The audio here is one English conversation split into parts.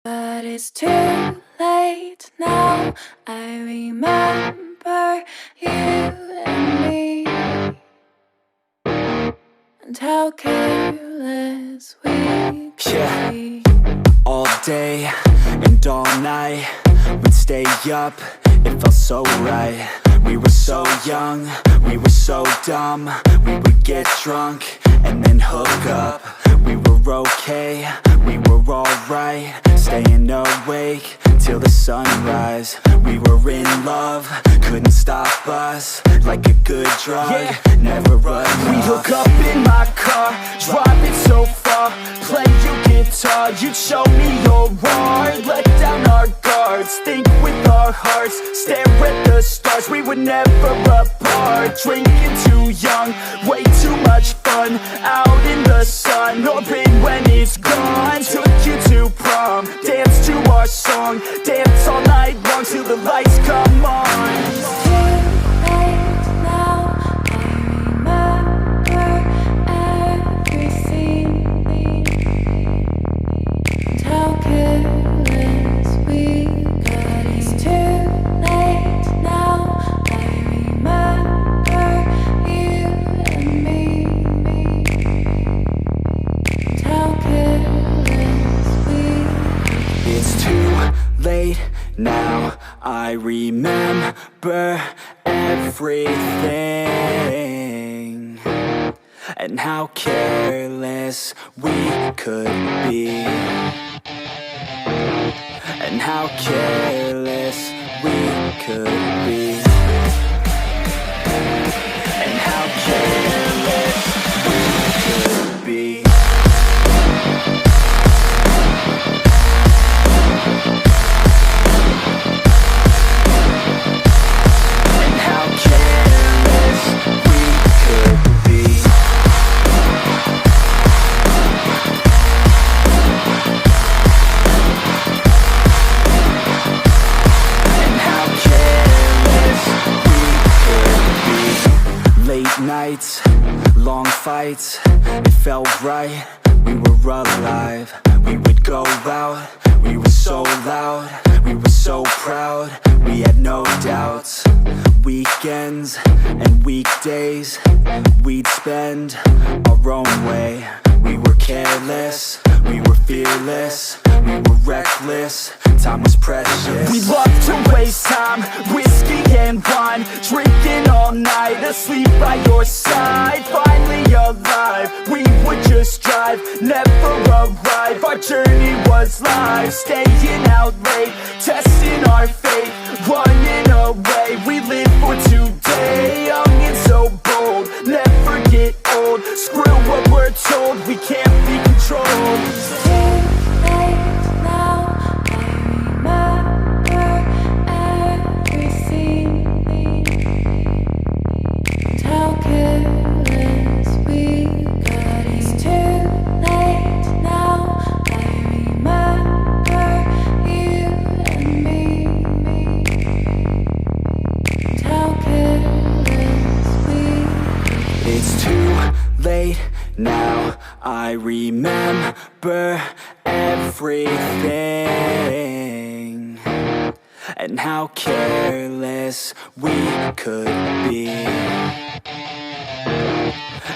But it's too late now. I remember you and me, and how careless we could be. All day and all night, we'd stay up, it felt so right. We were so young, we were so dumb. We would get drunk and then hook up. We were okay, we were alright, staying awake till the sunrise. We were in love, couldn't stop us, like a good drug, never run off. We'd hook up in my car, drive it so far, play your guitar, you'd show me your art. Let down our guards, think with our hearts, stare at the stars. We were never apart, drinking too young, way too much fun, out in the sun, hoping when it's gone. Took you to prom, dance to our song, dance all night long till the lights come on. Now I remember everything, and how careless we could be, and how careless we could be, and how careless we could be. Nights, long fights, it felt right, we were alive. We would go out, we were so loud, we were so proud, we had no doubts. Weekends and weekdays, we'd spend our own way. We were careless, we were fearless, we were reckless, time was precious. We loved to waste time, whiskey and wine, drinking all night, asleep by your side. Finally alive, we would just drive, never arrive. Our journey was life, staying out late, testing our fate, running away. We live for today, young and so bold, never get old. Screw what we're told, we can't be controlled. Now I remember everything, and how careless we could be,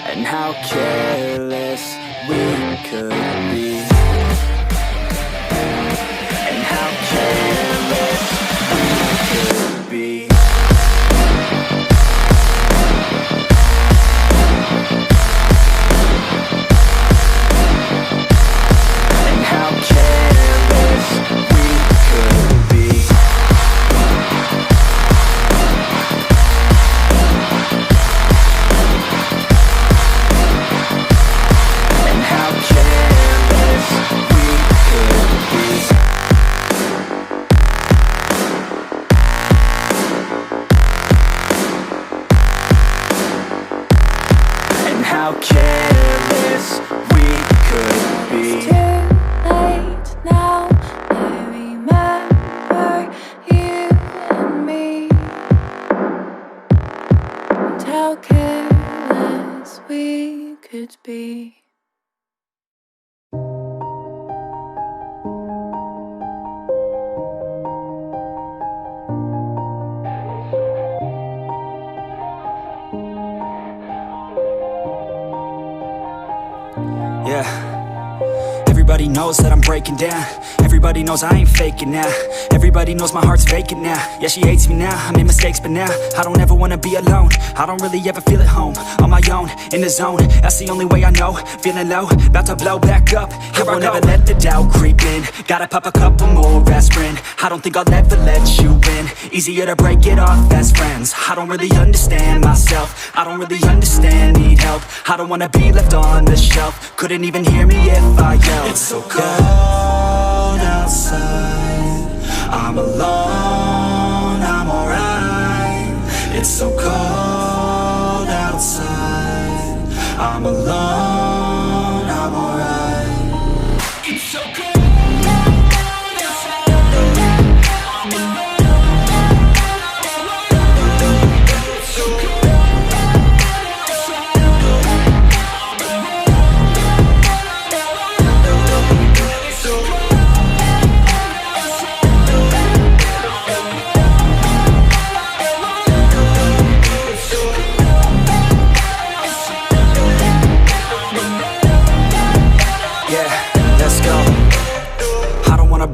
and how careless we could be, and how careless we could be. How careless we could be. It's too late now, I remember you and me, and how careless we could be. knows that I'm breaking down. Everybody knows I ain't faking now. Everybody knows my heart's vacant now. Yeah, she hates me now, I made mistakes but now I don't ever wanna be alone. I don't really ever feel at home. On my own, in the zone, that's the only way I know. Feeling low, about to blow back up. I won't ever let the doubt creep in. Gotta pop a couple more aspirin. I don't think I'll ever let you in. Easier to break it off best friends. I don't really understand myself. I don't really understand, need help. I don't wanna be left on the shelf. Couldn't even hear me if I yelled. It's so cold outside, I'm alone, I'm alright. It's so cold outside, I'm alone, I'm alright. It's so cold.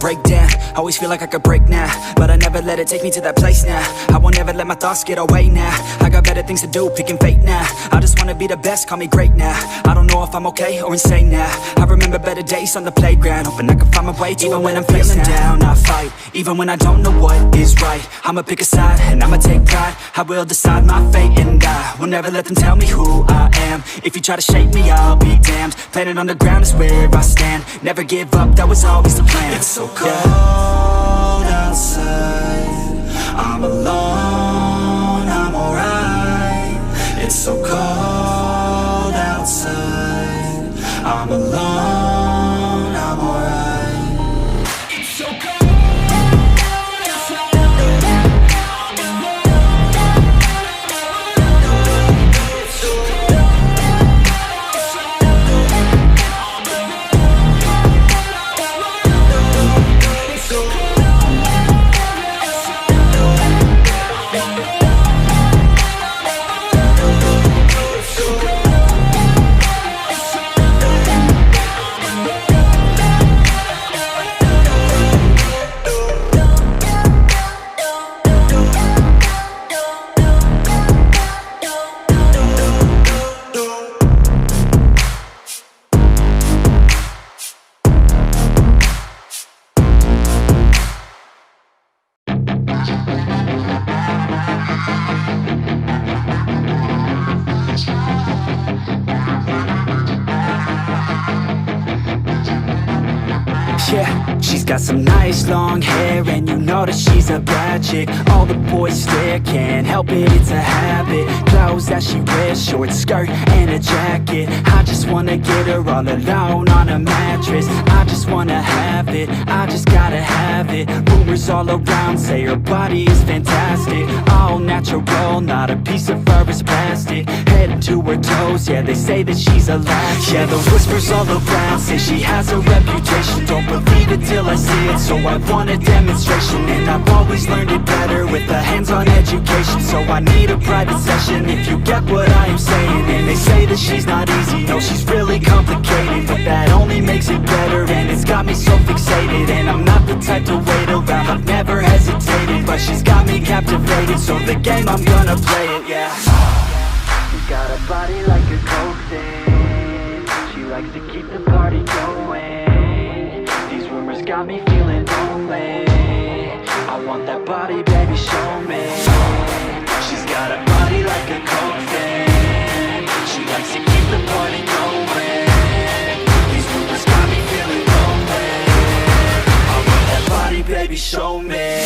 Break down, always feel like I could break now, but I never let it take me to that place now. I won't ever let my thoughts get away now. I got better things to do, picking fate now. I just wanna be the best, call me great now. I don't know if I'm okay or insane now. I remember better days on the playground, hoping I can find my way. Even when I'm feeling down, I fight. Even when I don't know what is right, I'ma pick a side and I'ma take pride. I will decide my fate and I will never let them tell me who I am. If you try to shape me, I'll be damned. Planet on the ground is where I stand. Never give up, that was always the plan. It's so cold outside, I'm alone, I'm alright. It's so cold outside, I'm alone, I'm alright. It's so cold. Yeah, she's got some nice long hair, and you know that she's a bad chick. All the boys stare, can't help it, it's a habit. Clothes that she wears, short skirt and a jacket. I just wanna get her all alone on a mattress. I just wanna have it, I just gotta have it. Rumors all around say her body is fantastic. All natural, not a piece of fur is plastic. Head to her toes, yeah, they say that she's a latch. Yeah, the whispers all around say she has a reputation. Don't believe it till I see it, so I want a demonstration. And I've always learned it better with a hands-on education. So I need a private session if you get what I am saying. And they say that she's not easy, no, she's really complicated, but that only makes it better, and it's got me so fixated. And I'm not the type to wait around, I've never hesitated, but she's got me captivated, so the game, I'm gonna play it, yeah. She's got a body like a coke thing, she likes to keep the party going. These rumors got me feeling lonely, I want that body, baby, show me. She's got a body like a coke thing, she likes to keep the party going. These rumors got me feeling lonely, I want that body, baby, show me.